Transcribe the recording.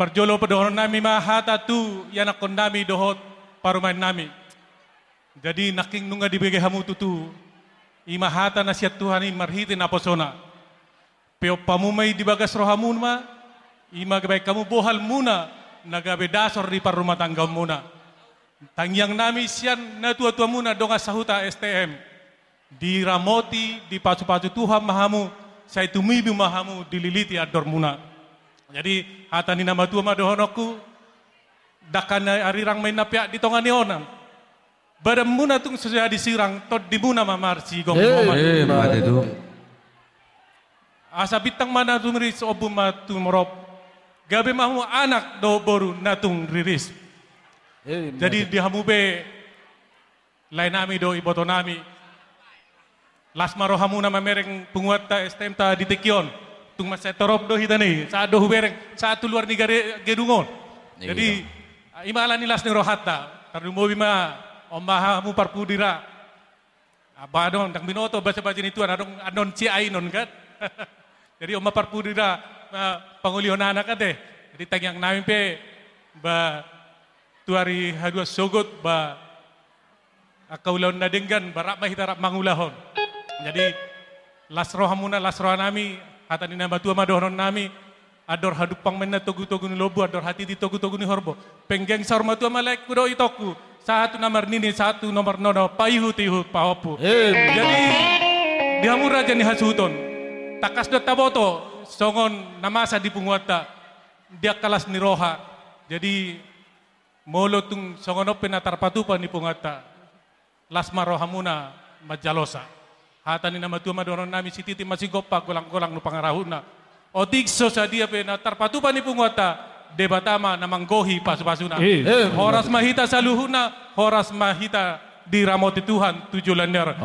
Perjolo pedohon nami mahata tu yanak kon nami dohot parumain nami. Jadi naking nunga dibege hamu tutu. Imahata nasihat Tuhan ini marhiti naposona. Peo pamumay di bagas rohamun ma. Ima gabay kamu bohal muna. Nagabe dasor di parumah tangga muna. Tangyang nami siyan na tua-tua muna donga sahuta STM. Di ramoti, di pacu-pacu Tuhan mahamu. Saya tumibi mahamu dililiti ador muna. Jadi hatani nama tua madohonoku. Dakana arirang main napiak di tongan nionam. Badam muna tung sudah disirang. Tod di muna mamarsi gong moman. Itu. Asa bitang mana tumris obum matumorop. Gabe mahu anak do boru natung riris. Jadi di hamube lain nami do iboto nami. Lasmaro hamuna mamereng penguat ta STM ta di Tekion. Tung masih torop do hitani. Saat do hubereng saat luar negara gedungon. Jadi imalan nilas ni rohata. Karena mobi ma omahamu parpudira. Abadon tang binoto baca-baca itu adon ci ainon kan. Jadi oma parpudira pangulihon anak ate. Jadi tangyang namin pe ba tuari hadua sogot ba akaulaon na denggan barak mahitarap mangulahon. Jadi lasro hamuna lasro nami hatani nama tua madohon nami ador hadupang menna togu-togu ni lobu ador hati di togu-togu ni horbo. Penggeng sarma tua malek kudo itoku. Satu nomor nini satu nomor nono paihu tihu pahopu. Jadi dihamura jani hasuton. Takas dot taboto songon namasa di punguata dia kalas ni roha. Jadi molo tung songono penatar patupa ni punguata lasma rohamuna majalosa. Hatani nama tua madonon nami si titi masih gopak golang-golang nu pangarahuna. Otikso sa dia penatar patupa ni punguata debatama namang gohi pasu-pasuna. Horas mahita saluhuna, horas mahita di ramoti Tuhan tujuh lender.